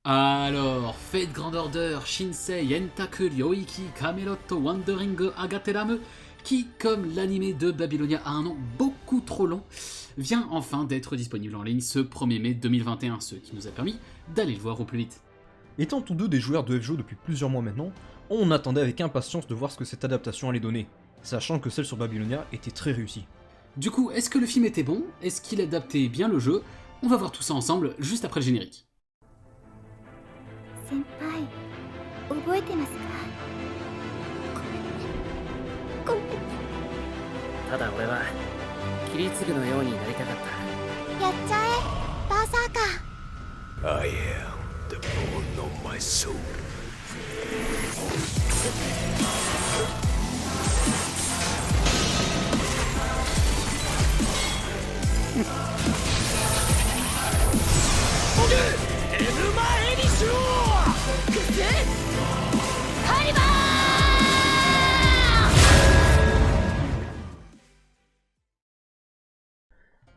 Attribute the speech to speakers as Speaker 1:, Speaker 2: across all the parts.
Speaker 1: Alors, Fate Grand Order, Shinsei, Entaku, Yoiki, Camelot, Wandering Agateramu, qui, comme l'anime de Babylonia a un nom beaucoup trop long, vient enfin d'être disponible en ligne ce 1er mai 2021, ce qui nous a permis d'aller le voir au plus vite.
Speaker 2: Étant tous deux des joueurs de FGO depuis plusieurs mois maintenant, on attendait avec impatience de voir ce que cette adaptation allait donner, sachant que celle sur Babylonia était très réussie.
Speaker 1: Du coup, est-ce que le film était bon? Est-ce qu'il adaptait bien le jeu? On va voir tout ça ensemble juste après le générique.
Speaker 3: 先輩覚えてますかごめんね
Speaker 4: ただ俺はキリツグのようになりたかった。
Speaker 3: やっちゃえバーサーカー
Speaker 5: I am the bone of my soul.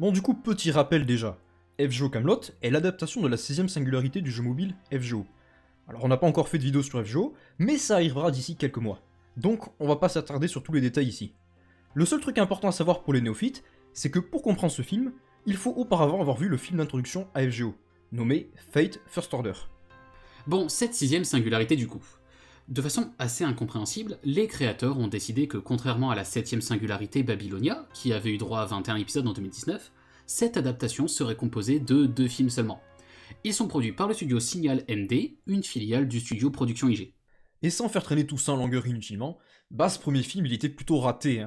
Speaker 2: Bon du coup, petit rappel déjà, FGO Camelot est l'adaptation de la 6ème singularité du jeu mobile FGO. Alors on n'a pas encore fait de vidéo sur FGO, mais ça arrivera d'ici quelques mois. Donc on va pas s'attarder sur tous les détails ici. Le seul truc important à savoir pour les néophytes, c'est que pour comprendre ce film, il faut auparavant avoir vu le film d'introduction à FGO, nommé Fate First Order.
Speaker 1: Bon, cette 6ème singularité du coup. De façon assez incompréhensible, les créateurs ont décidé que contrairement à la 7ème singularité Babylonia, qui avait eu droit à 21 épisodes en 2019, cette adaptation serait composée de 2 films seulement. Ils sont produits par le studio Signal MD, une filiale du studio Production IG.
Speaker 2: Et sans faire traîner tout ça en longueur inutilement, bah ce premier film il était plutôt raté.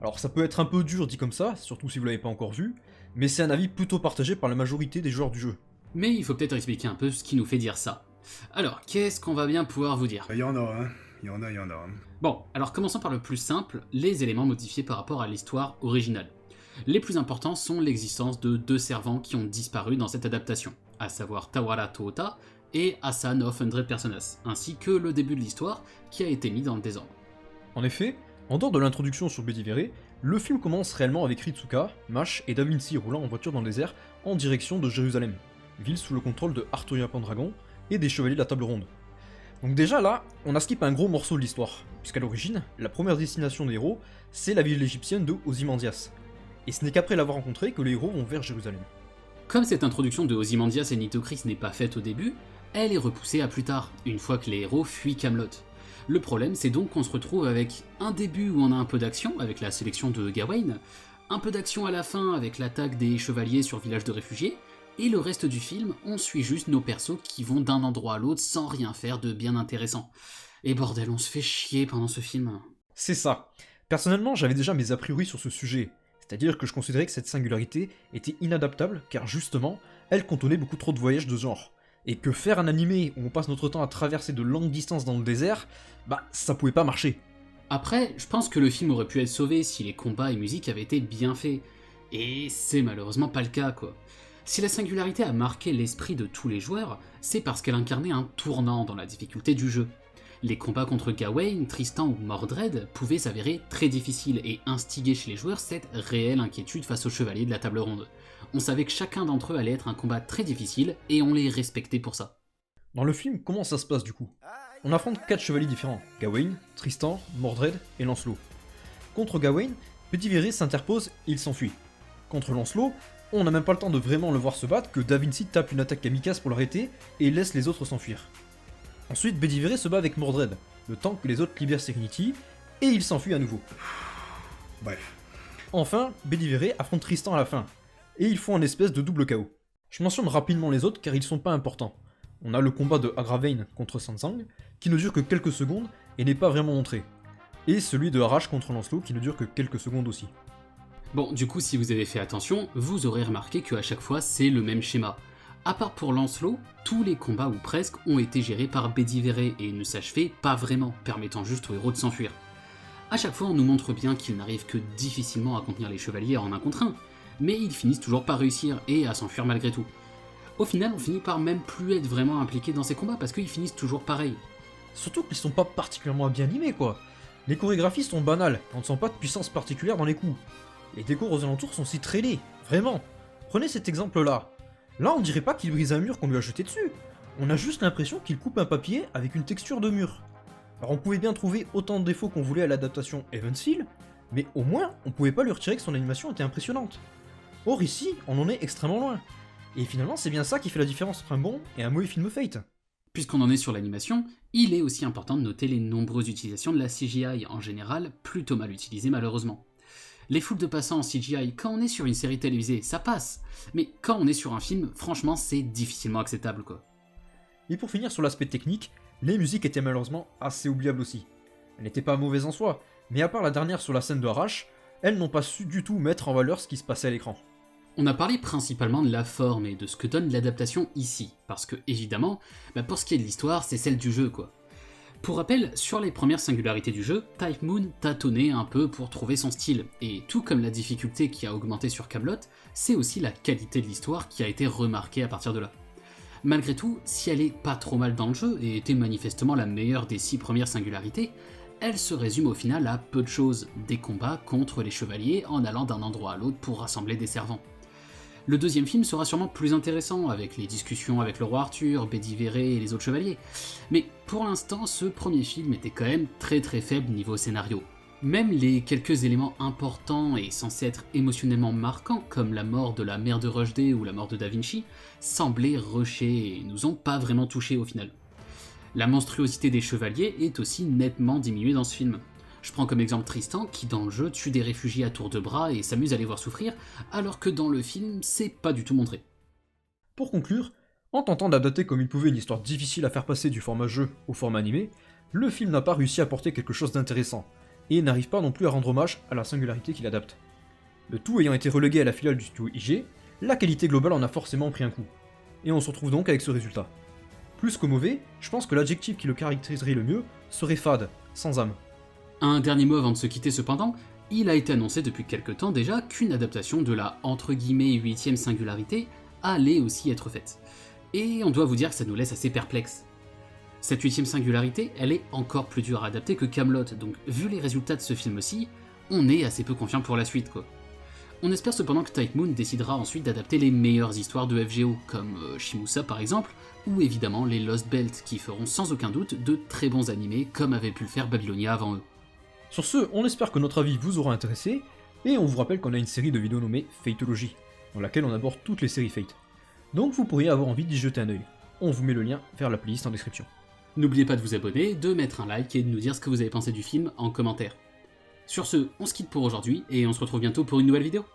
Speaker 2: Alors ça peut être un peu dur dit comme ça, surtout si vous l'avez pas encore vu, mais c'est un avis plutôt partagé par la majorité des joueurs du jeu.
Speaker 1: Mais il faut peut-être expliquer un peu ce qui nous fait dire ça. Alors, qu'est-ce qu'on va bien pouvoir vous dire?
Speaker 6: Il y en a, hein. Il y en a.
Speaker 1: Bon, alors commençons par le plus simple, les éléments modifiés par rapport à l'histoire originale. Les plus importants sont l'existence de 2 servants qui ont disparu dans cette adaptation, à savoir Tawara Toota et Asan of 100 Personas, ainsi que le début de l'histoire qui a été mis dans le désordre.
Speaker 2: En effet, en dehors de l'introduction sur Bedivere, le film commence réellement avec Ritsuka, Mash et Da Vinci roulant en voiture dans le désert en direction de Jérusalem, ville sous le contrôle de Arthur Pendragon et des chevaliers de la table ronde. Donc déjà là, on a skip un gros morceau de l'histoire, puisqu'à l'origine, la première destination des héros, c'est la ville égyptienne de Ozymandias. Et ce n'est qu'après l'avoir rencontré que les héros vont vers Jérusalem.
Speaker 1: Comme cette introduction de Ozymandias et Nitocris n'est pas faite au début, elle est repoussée à plus tard, une fois que les héros fuient Camelot. Le problème, c'est donc qu'on se retrouve avec un début où on a un peu d'action, avec la sélection de Gawain, un peu d'action à la fin avec l'attaque des chevaliers sur village de réfugiés, et le reste du film, on suit juste nos persos qui vont d'un endroit à l'autre sans rien faire de bien intéressant. Et bordel, on se fait chier pendant ce film.
Speaker 2: C'est ça. Personnellement, j'avais déjà mes a priori sur ce sujet, c'est-à-dire que je considérais que cette singularité était inadaptable, car justement, elle contenait beaucoup trop de voyages de ce genre. Et que faire un animé où on passe notre temps à traverser de longues distances dans le désert, bah ça pouvait pas marcher.
Speaker 1: Après, je pense que le film aurait pu être sauvé si les combats et musique avaient été bien faits. Et c'est malheureusement pas le cas, quoi. Si la singularité a marqué l'esprit de tous les joueurs, c'est parce qu'elle incarnait un tournant dans la difficulté du jeu. Les combats contre Gawain, Tristan ou Mordred pouvaient s'avérer très difficiles et instiguer chez les joueurs cette réelle inquiétude face aux chevaliers de la table ronde. On savait que chacun d'entre eux allait être un combat très difficile et on les respectait pour ça.
Speaker 2: Dans le film, comment ça se passe du coup? On affronte 4 chevaliers différents, Gawain, Tristan, Mordred et Lancelot. Contre Gawain, Bedivere s'interpose et il s'enfuit. Contre Lancelot, on n'a même pas le temps de vraiment le voir se battre que Da Vinci tape une attaque kamikaze pour l'arrêter et laisse les autres s'enfuir. Ensuite, Bedivere se bat avec Mordred, le temps que les autres libèrent Serenity, et il s'enfuit à nouveau.
Speaker 6: Bref.
Speaker 2: Enfin, Bedivere affronte Tristan à la fin, et ils font un espèce de double KO. Je mentionne rapidement les autres car ils sont pas importants. On a le combat de Agravain contre Sansang, qui ne dure que quelques secondes et n'est pas vraiment montré. Et celui de Arash contre Lancelot qui ne dure que quelques secondes aussi.
Speaker 1: Bon, du coup, si vous avez fait attention, vous aurez remarqué qu'à chaque fois, c'est le même schéma. À part pour Lancelot, tous les combats ou presque ont été gérés par Bedivere et ne s'achevaient pas vraiment, permettant juste aux héros de s'enfuir. À chaque fois, on nous montre bien qu'ils n'arrivent que difficilement à contenir les chevaliers en un contre un, mais ils finissent toujours par réussir et à s'enfuir malgré tout. Au final, on finit par même plus être vraiment impliqué dans ces combats parce qu'ils finissent toujours pareil.
Speaker 2: Surtout qu'ils sont pas particulièrement bien animés quoi. Les chorégraphies sont banales, on ne sent pas de puissance particulière dans les coups. Les décors aux alentours sont si traînés, vraiment. Prenez cet exemple là. Là on dirait pas qu'il brise un mur qu'on lui a jeté dessus. On a juste l'impression qu'il coupe un papier avec une texture de mur. Alors on pouvait bien trouver autant de défauts qu'on voulait à l'adaptation Evansville, mais au moins on pouvait pas lui retirer que son animation était impressionnante. Or ici, on en est extrêmement loin. Et finalement c'est bien ça qui fait la différence entre un bon et un mauvais film Fate.
Speaker 1: Puisqu'on en est sur l'animation, il est aussi important de noter les nombreuses utilisations de la CGI en général, plutôt mal utilisées malheureusement. Les foules de passants en CGI, quand on est sur une série télévisée, ça passe, mais quand on est sur un film, franchement c'est difficilement acceptable quoi.
Speaker 2: Et pour finir sur l'aspect technique, les musiques étaient malheureusement assez oubliables aussi. Elles n'étaient pas mauvaises en soi, mais à part la dernière sur la scène de Arash, elles n'ont pas su du tout mettre en valeur ce qui se passait à l'écran.
Speaker 1: On a parlé principalement de la forme et de ce que donne l'adaptation ici, parce que évidemment, pour ce qui est de l'histoire, c'est celle du jeu quoi. Pour rappel, sur les premières singularités du jeu, Type Moon tâtonnait un peu pour trouver son style, et tout comme la difficulté qui a augmenté sur Camelot, c'est aussi la qualité de l'histoire qui a été remarquée à partir de là. Malgré tout, si elle est pas trop mal dans le jeu, et était manifestement la meilleure des 6 premières singularités, elle se résume au final à peu de choses, des combats contre les chevaliers en allant d'un endroit à l'autre pour rassembler des servants. Le deuxième film sera sûrement plus intéressant, avec les discussions avec le roi Arthur, Bedivere et les autres chevaliers, mais pour l'instant ce premier film était quand même très faible niveau scénario. Même les quelques éléments importants et censés être émotionnellement marquants, comme la mort de la mère de Rushdie ou la mort de Da Vinci, semblaient rushés et nous ont pas vraiment touchés au final. La monstruosité des chevaliers est aussi nettement diminuée dans ce film. Je prends comme exemple Tristan qui dans le jeu tue des réfugiés à tour de bras et s'amuse à les voir souffrir, alors que dans le film c'est pas du tout montré.
Speaker 2: Pour conclure, en tentant d'adapter comme il pouvait une histoire difficile à faire passer du format jeu au format animé, le film n'a pas réussi à apporter quelque chose d'intéressant, et n'arrive pas non plus à rendre hommage à la singularité qu'il adapte. Le tout ayant été relégué à la filiale du studio IG, la qualité globale en a forcément pris un coup. Et on se retrouve donc avec ce résultat. Plus que mauvais, je pense que l'adjectif qui le caractériserait le mieux serait fade, sans âme.
Speaker 1: Un dernier mot avant de se quitter cependant, il a été annoncé depuis quelque temps déjà qu'une adaptation de la entre guillemets 8ème singularité allait aussi être faite. Et on doit vous dire que ça nous laisse assez perplexes. Cette 8ème singularité, elle est encore plus dure à adapter que Camelot, donc vu les résultats de ce film-ci, on est assez peu confiant pour la suite quoi. On espère cependant que Type Moon décidera ensuite d'adapter les meilleures histoires de FGO, comme Shimusa par exemple, ou évidemment les Lost Belt, qui feront sans aucun doute de très bons animés comme avait pu le faire Babylonia avant eux.
Speaker 2: Sur ce, on espère que notre avis vous aura intéressé, et on vous rappelle qu'on a une série de vidéos nommée Fatology, dans laquelle on aborde toutes les séries Fate. Donc vous pourriez avoir envie d'y jeter un œil. On vous met le lien vers la playlist en description.
Speaker 1: N'oubliez pas de vous abonner, de mettre un like et de nous dire ce que vous avez pensé du film en commentaire. Sur ce, on se quitte pour aujourd'hui, et on se retrouve bientôt pour une nouvelle vidéo.